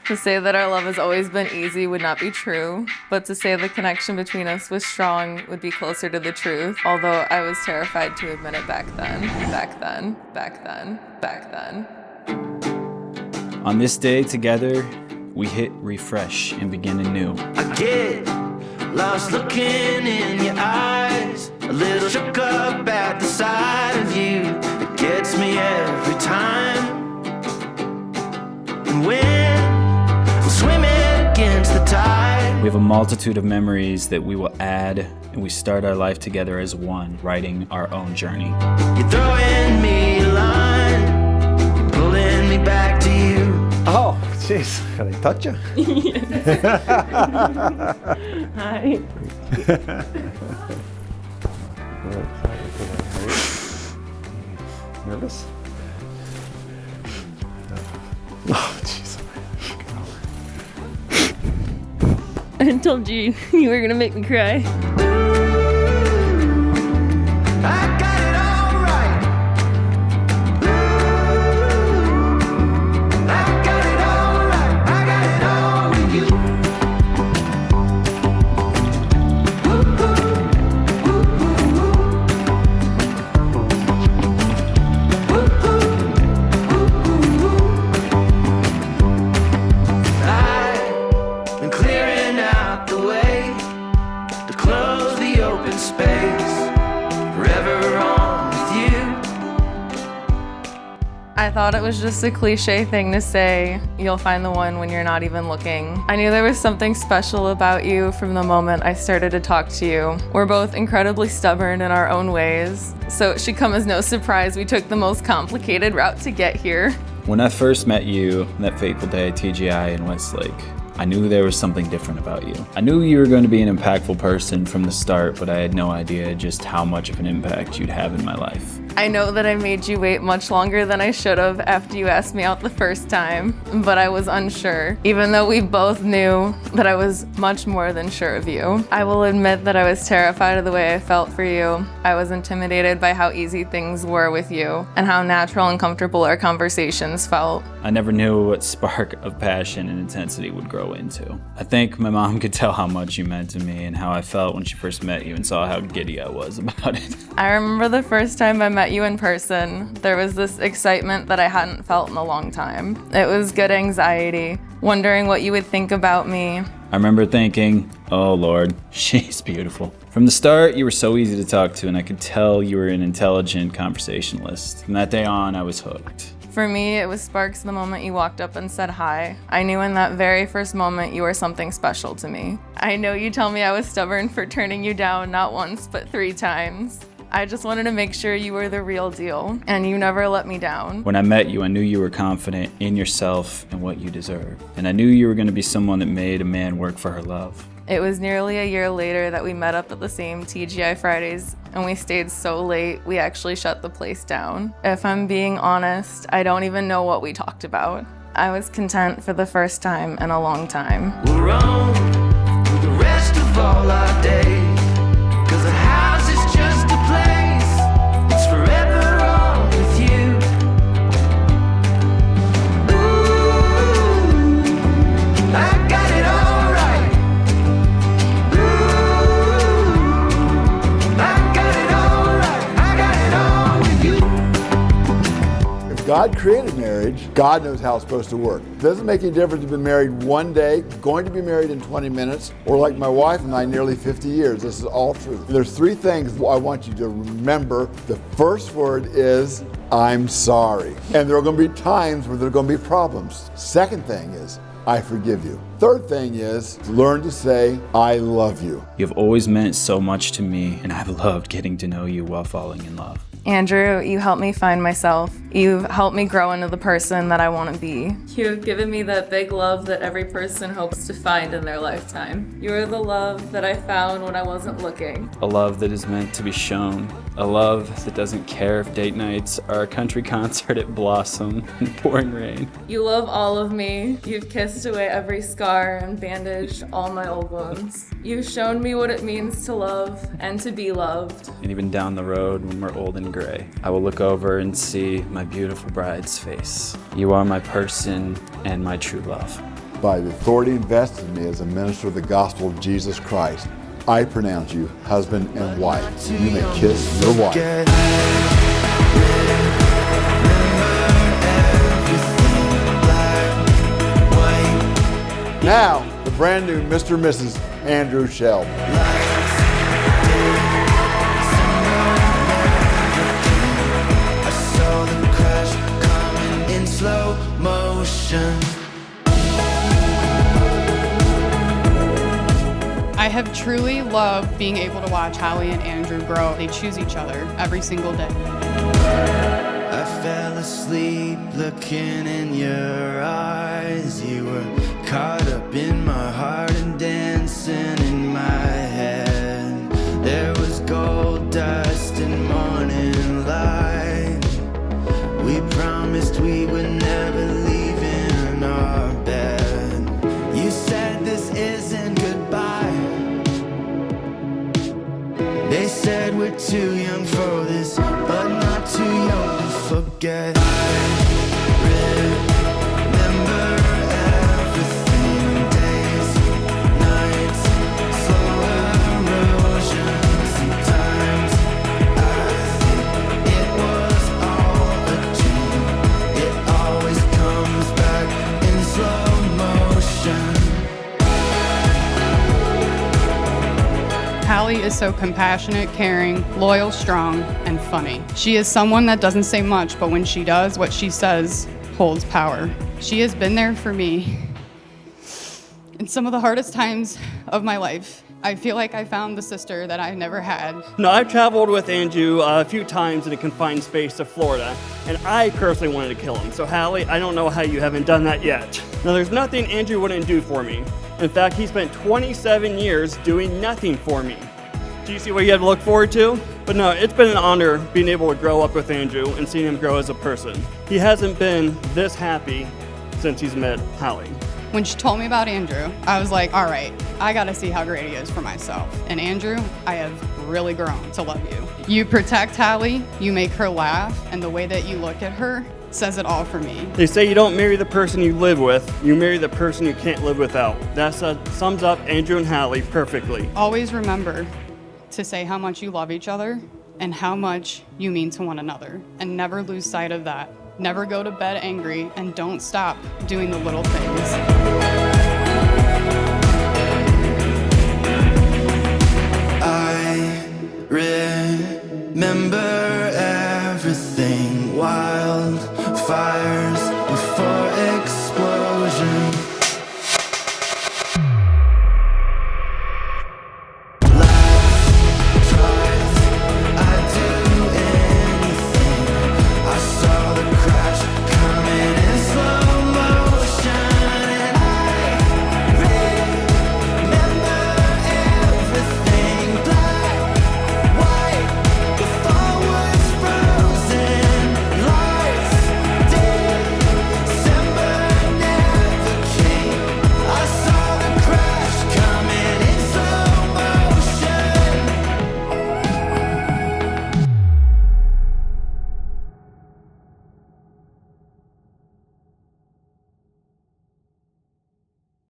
To say that our love has always been easy would not be true, but to say the connection between us was strong would be closer to the truth, although I was terrified to admit it back then. On this day together, we hit refresh and begin anew. I get lost looking in your eyes, a little shook up at the sight of you. It gets me every time. And when I'm swimming against the tide, We have a multitude of memories that we will add, and we start our life together as one, writing our own journey. you're throwing me a line, you're pulling me back to you. Oh, jeez. Can I touch you? Hi. Nervous? Oh, jeez. I told you you were gonna make me cry. I got it all right. I got it all right. I got it all with you. I've been clearing out the way to close the open space. Forever on with you. I thought it was just a cliche thing to say, you'll find the one when you're not even looking. I knew there was something special about you from the moment I started to talk to you. We're both incredibly stubborn in our own ways, so it should come as no surprise we took the most complicated route to get here. When I first met you that fateful day at TGI in Westlake, I knew there was something different about you. I knew you were going to be an impactful person from the start, but I had no idea just how much of an impact you'd have in my life. I know that I made you wait much longer than I should have after you asked me out the first time, but I was unsure, even though we both knew that I was much more than sure of you. I will admit that I was terrified of the way I felt for you. I was intimidated by how easy things were with you and how natural and comfortable our conversations felt. I never knew what spark of passion and intensity would grow into. I think my mom could tell how much you meant to me and how I felt when she first met you and saw how giddy I was about it. I remember the first time I met you in person, there was this excitement that I hadn't felt in a long time. It was good anxiety, wondering what you would think about me. I remember thinking, oh Lord, she's beautiful. From the start, you were so easy to talk to, and I could tell you were an intelligent conversationalist. From that day on, I was hooked. For me, it was sparks the moment you walked up and said hi. I knew in that very first moment you were something special to me. I know you tell me I was stubborn for turning you down not once, but 3 times. I just wanted to make sure you were the real deal, and you never let me down. When I met you, I knew you were confident in yourself and what you deserve. And I knew you were going to be someone that made a man work for her love. It was nearly a year later that we met up at the same TGI Fridays, and we stayed so late we actually shut the place down. If I'm being honest, I don't even know what we talked about. I was content for the first time in a long time. We'll roam through the rest of all our days, 'cause the house is just a place. It's forever on with you. Ooh, I got it all right. Ooh, I got it all right. I got it all with you. If God created marriage, God knows how it's supposed to work. It doesn't make any difference if you've been married one day, going to be married in 20 minutes, or like my wife and I, nearly 50 years. This is all true. There's 3 things I want you to remember. The first word is, I'm sorry. And there are going to be times where there are going to be problems. Second thing is, I forgive you. Third thing is, learn to say, I love you. You've always meant so much to me, and I've loved getting to know you while falling in love. Andrew, you helped me find myself. You've helped me grow into the person that I want to be. You've given me that big love that every person hopes to find in their lifetime. You are the love that I found when I wasn't looking. A love that is meant to be shown. A love that doesn't care if date nights are a country concert at Blossom in pouring rain. You love all of me. You've kissed away every scar and bandaged all my old wounds. You've shown me what it means to love and to be loved. And even down the road when we're old and gray, I will look over and see my beautiful bride's face. You are my person and my true love. by the authority invested in me as a minister of the gospel of Jesus Christ, I pronounce you husband and wife. You may kiss your wife. Now, the brand new Mr. and Mrs. Andrew Shell. Slow motion. I have truly loved being able to watch Holly and Andrew grow. They choose each other every single day. I fell asleep looking in your eyes. You were caught up in my heart and dancing in my head. There was gold dust and morning light. We promised we would never leave in our bed. You said this isn't goodbye. They said we're too young for this, but not too young to forget. I remember everything, days, nights, slow erosion. Sometimes I think it was all a dream. It always comes back in slow motion. Holly is so compassionate, caring, loyal, strong, and funny. She is someone that doesn't say much, but when she does, what she says holds power. She has been there for me in some of the hardest times of my life. I feel like I found the sister that I never had. No, I've traveled with Andrew a few times in a confined space to Florida, and I personally wanted to kill him. So Hallie, I don't know how you haven't done that yet. Now, there's nothing Andrew wouldn't do for me. In fact, he spent 27 years doing nothing for me. Do you see what you have to look forward to? But no, it's been an honor being able to grow up with Andrew and seeing him grow as a person. He hasn't been this happy since he's met Hallie. When she told me about Andrew, I was like, all right, I gotta see how great he is for myself. And Andrew, I have really grown to love you. You protect Hallie, you make her laugh, and the way that you look at her says it all for me. They say you don't marry the person you live with, you marry the person you can't live without. That sums up Andrew and Hallie perfectly. Always remember to say how much you love each other and how much you mean to one another, and never lose sight of that. Never go to bed angry, and don't stop doing the little things. I remember everything, wildfire